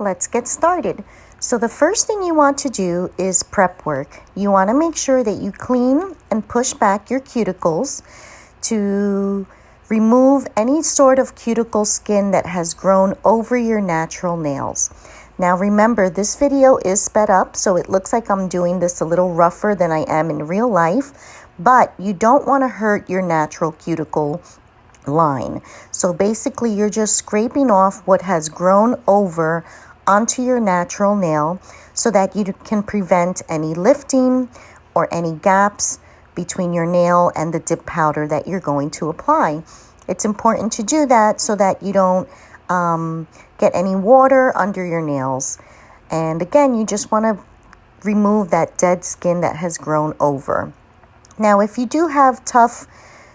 Let's get started. So the first thing you want to do is prep work. You want to make sure that you clean and push back your cuticles to remove any sort of cuticle skin that has grown over your natural nails. Now remember, this video is sped up, so it looks like I'm doing this a little rougher than I am in real life, but you don't want to hurt your natural cuticle line. So basically, you're just scraping off what has grown over onto your natural nail so that you can prevent any lifting or any gaps between your nail and the dip powder that you're going to apply. It's important to do that so that you don't get any water under your nails. And again, you just want to remove that dead skin that has grown over. Now, if you do have tough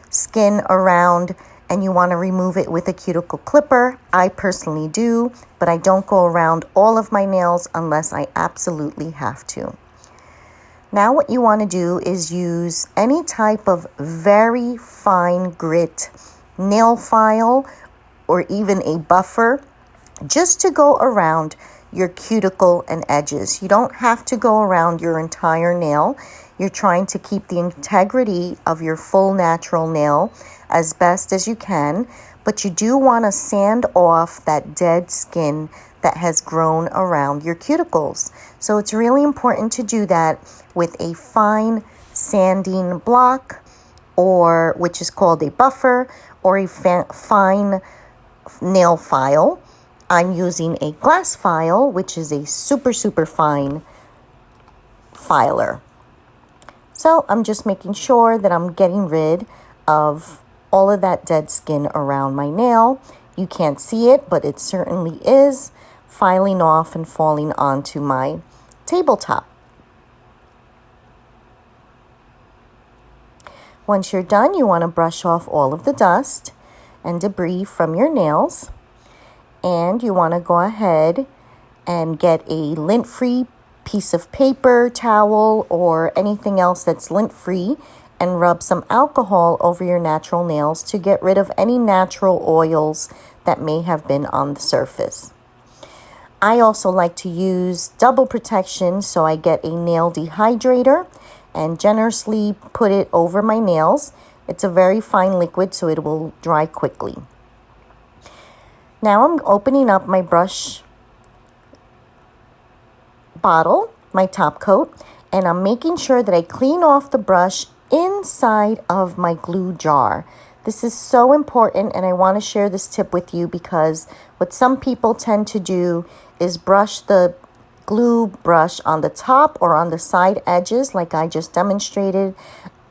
skin around and you want to remove it with a cuticle clipper, I personally do, but I don't go around all of my nails unless I absolutely have to. Now what you want to do is use any type of very fine grit nail file or even a buffer just to go around your cuticle and edges. You don't have to go around your entire nail. You're trying to keep the integrity of your full natural nail as best as you can, but you do want to sand off that dead skin that has grown around your cuticles. So it's really important to do that with a fine sanding block, or which is called a buffer, or a fine nail file. I'm using a glass file, which is a super fine filer. So I'm just making sure that I'm getting rid of all of that dead skin around my nail. You can't see it, but it certainly is filing off and falling onto my tabletop. Once you're done, you want to brush off all of the dust and debris from your nails. And you want to go ahead and get a lint-free piece of paper, towel, or anything else that's lint-free and rub some alcohol over your natural nails to get rid of any natural oils that may have been on the surface. I also like to use double protection, so I get a nail dehydrator and generously put it over my nails. It's a very fine liquid, so it will dry quickly. Now I'm opening up my brush bottle, my top coat, and I'm making sure that I clean off the brush inside of my glue jar. This is so important, and I want to share this tip with you because what some people tend to do is brush the glue brush on the top or on the side edges like I just demonstrated.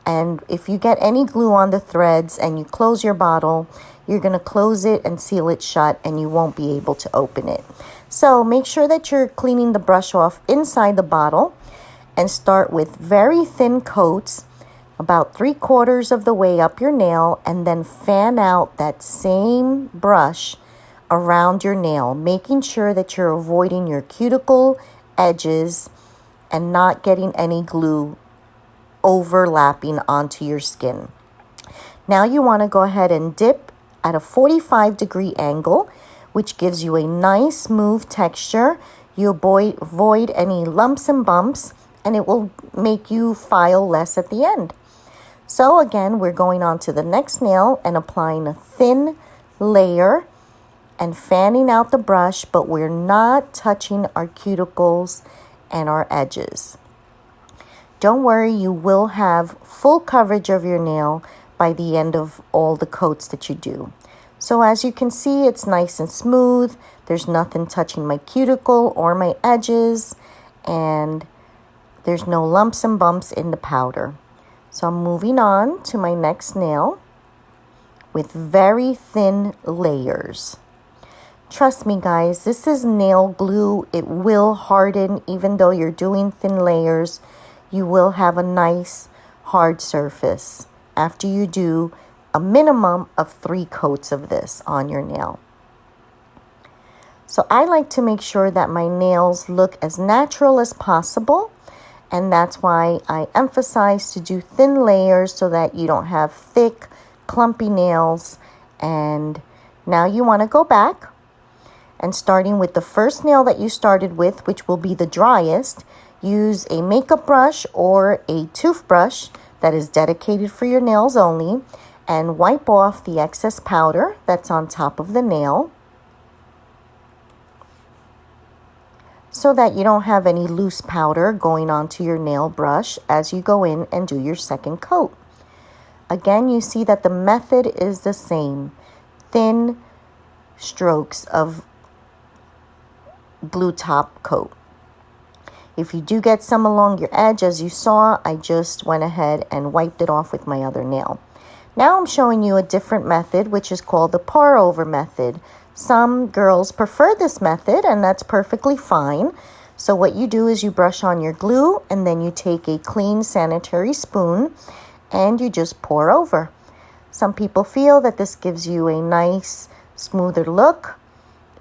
And if you get any glue on the threads and you close your bottle, you're going to close it and seal it shut and you won't be able to open it. So make sure that you're cleaning the brush off inside the bottle and start with very thin coats, about 3/4 of the way up your nail, and then fan out that same brush around your nail, making sure that you're avoiding your cuticle edges and not getting any glue overlapping onto your skin. Now you want to go ahead and dip at a 45-degree angle, which gives you a nice smooth texture. You avoid any lumps and bumps, and it will make you file less at the end. So again, we're going on to the next nail and applying a thin layer and fanning out the brush, but we're not touching our cuticles and our edges. Don't worry, you will have full coverage of your nail by the end of all the coats that you do. So as you can see, it's nice and smooth. There's nothing touching my cuticle or my edges, and there's no lumps and bumps in the powder. So I'm moving on to my next nail with very thin layers. Trust me, guys, this is nail glue. It will harden even though you're doing thin layers. You will have a nice hard surface after you do a minimum of 3 coats of this on your nail. So I like to make sure that my nails look as natural as possible, and that's why I emphasize to do thin layers so that you don't have thick, clumpy nails. And now you want to go back And starting with the first nail that you started with, which will be the driest, use a makeup brush or a toothbrush that is dedicated for your nails only, and wipe off the excess powder that's on top of the nail so that you don't have any loose powder going onto your nail brush as you go in and do your second coat. Again, you see that the method is the same. Thin strokes of glue top coat. If you do get some along your edge, as you saw, I just went ahead and wiped it off with my other nail. Now I'm showing you a different method, which is called the pour over method. Some girls prefer this method, and that's perfectly fine. So what you do is you brush on your glue, and then you take a clean sanitary spoon and you just pour over. Some people feel that this gives you a nice, smoother look.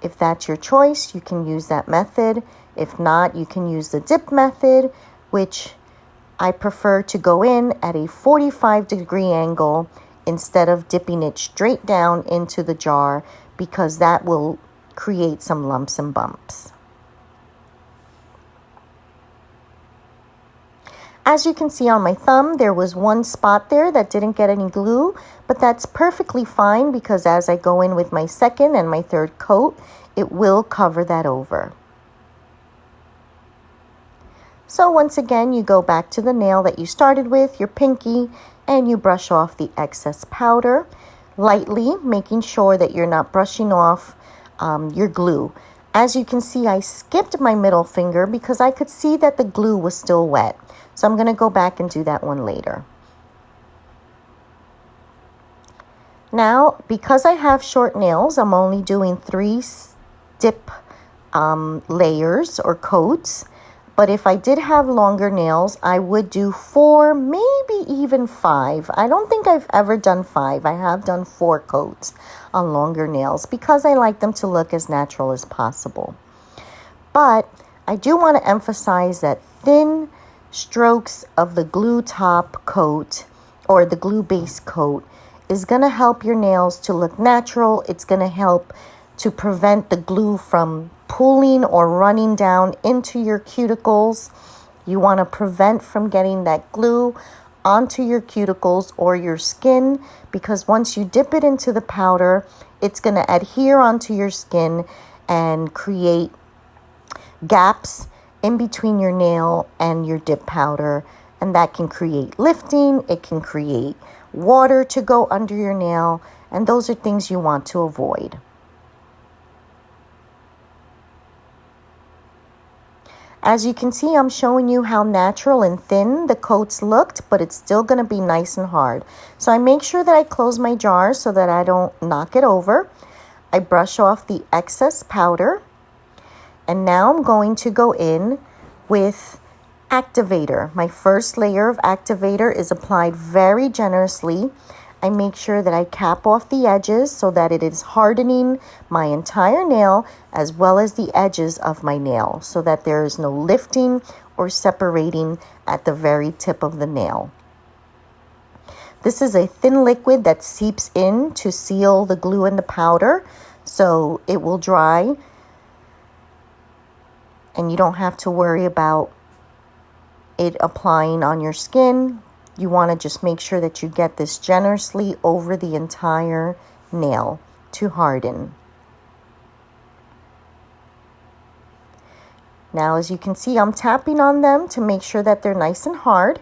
If that's your choice, you can use that method. If not, you can use the dip method, which I prefer to go in at a 45-degree angle instead of dipping it straight down into the jar, because that will create some lumps and bumps. As you can see on my thumb, there was one spot there that didn't get any glue, but that's perfectly fine because as I go in with my second and my third coat, it will cover that over. So once again, you go back to the nail that you started with, your pinky, and you brush off the excess powder lightly, making sure that you're not brushing off your glue. As you can see, I skipped my middle finger because I could see that the glue was still wet. So I'm going to go back and do that one later. Now, because I have short nails, I'm only doing 3 dip layers or coats. But if I did have longer nails, I would do 4, maybe even 5. I don't think I've ever done 5. I have done 4 coats on longer nails because I like them to look as natural as possible. But I do want to emphasize that thin strokes of the glue top coat or the glue base coat is going to help your nails to look natural. It's going to help to prevent the glue from pooling or running down into your cuticles. You want to prevent from getting that glue onto your cuticles or your skin, because once you dip it into the powder, it's going to adhere onto your skin and create gaps in between your nail and your dip powder, and that can create lifting. It can create water to go under your nail, and those are things you want to avoid. As you can see, I'm showing you how natural and thin the coats looked, but it's still going to be nice and hard. So I make sure that I close my jar so that I don't knock it over. I brush off the excess powder. And now I'm going to go in with activator. My first layer of activator is applied very generously. I make sure that I cap off the edges so that it is hardening my entire nail as well as the edges of my nail so that there is no lifting or separating at the very tip of the nail. This is a thin liquid that seeps in to seal the glue and the powder so it will dry and you don't have to worry about it applying on your skin. You want to just make sure that you get this generously over the entire nail to harden. Now, as you can see, I'm tapping on them to make sure that they're nice and hard.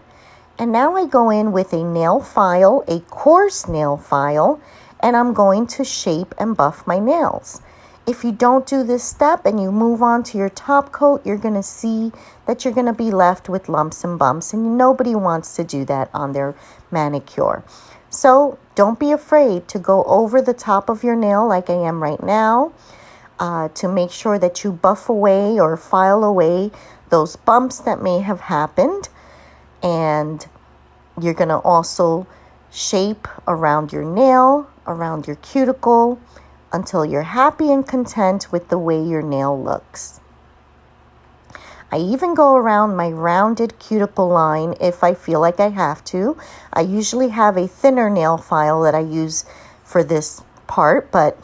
And now I go in with a nail file, a coarse nail file, and I'm going to shape and buff my nails. If you don't do this step and you move on to your top coat, you're going to see that you're going to be left with lumps and bumps, and nobody wants to do that on their manicure. So don't be afraid to go over the top of your nail like I am right now to make sure that you buff away or file away those bumps that may have happened. And you're going to also shape around your nail, around your cuticle, until you're happy and content with the way your nail looks. I even go around my rounded cuticle line if I feel like I have to. I usually have a thinner nail file that I use for this part, but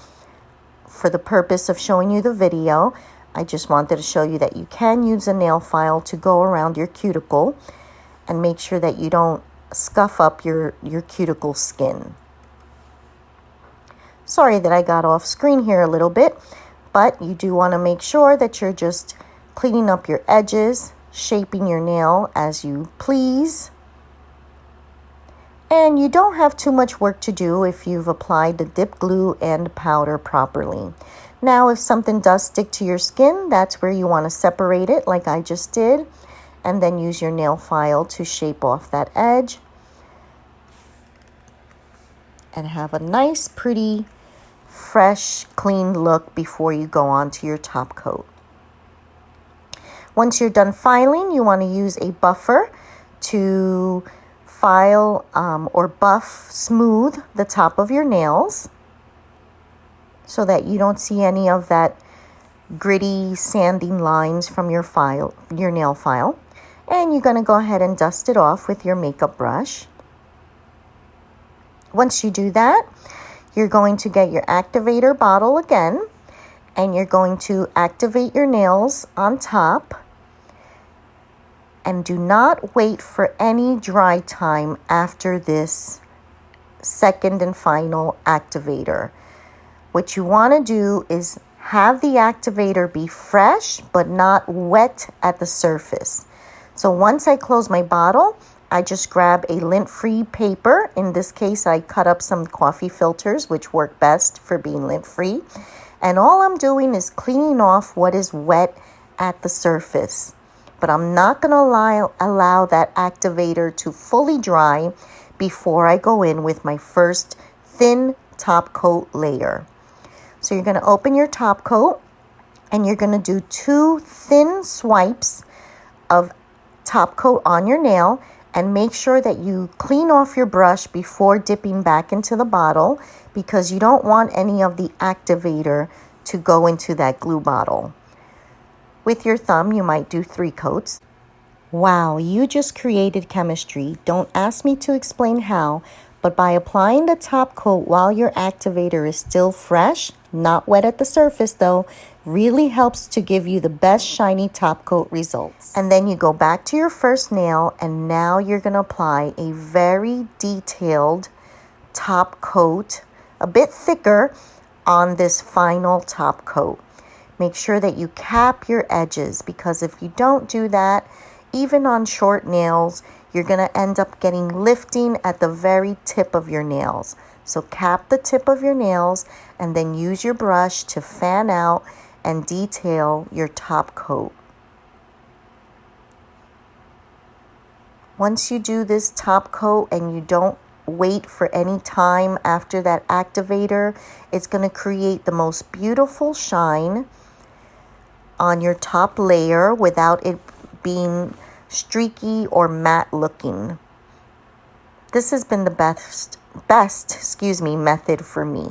for the purpose of showing you the video, I just wanted to show you that you can use a nail file to go around your cuticle and make sure that you don't scuff up your cuticle skin. Sorry that I got off screen here a little bit, but you do want to make sure that you're just cleaning up your edges, shaping your nail as you please. And you don't have too much work to do if you've applied the dip glue and powder properly. Now, if something does stick to your skin, that's where you want to separate it like I just did, and then use your nail file to shape off that edge and have a nice, pretty, fresh, clean look before you go on to your top coat. Once you're done filing, you want to use a buffer to file or buff smooth the top of your nails so that you don't see any of that gritty sanding lines from your nail file. And you're going to go ahead and dust it off with your makeup brush. Once you do that, you're going to get your activator bottle again, and you're going to activate your nails on top. And do not wait for any dry time after this second and final activator. What you want to do is have the activator be fresh but not wet at the surface. So once I close my bottle, I just grab a lint-free paper. In this case, I cut up some coffee filters, which work best for being lint-free. And all I'm doing is cleaning off what is wet at the surface. But I'm not going to allow that activator to fully dry before I go in with my first thin top coat layer. So you're going to open your top coat and you're going to do 2 thin swipes of top coat on your nail, and make sure that you clean off your brush before dipping back into the bottle, because you don't want any of the activator to go into that glue bottle. With your thumb, you might do 3 coats. Wow, you just created chemistry. Don't ask me to explain how, but by applying the top coat while your activator is still fresh, not wet at the surface though, really helps to give you the best shiny top coat results. And then you go back to your first nail, and now you're going to apply a very detailed top coat, a bit thicker on this final top coat. Make sure that you cap your edges, because if you don't do that, even on short nails, you're going to end up getting lifting at the very tip of your nails. So cap the tip of your nails and then use your brush to fan out and detail your top coat. Once you do this top coat and you don't wait for any time after that activator, it's going to create the most beautiful shine on your top layer without it being streaky or matte looking. This has been the best method for me.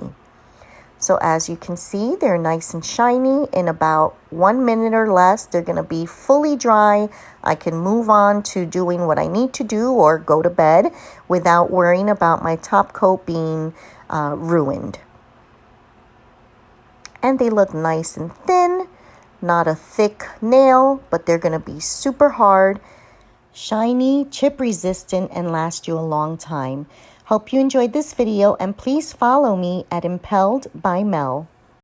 So as you can see, they're nice and shiny. In about 1 minute or less, they're going to be fully dry. I can move on to doing what I need to do or go to bed without worrying about my top coat being ruined. And they look nice and thin, not a thick nail, but they're going to be super hard, shiny, chip resistant, and last you a long time. Hope you enjoyed this video, and please follow me at Impelled by Mel.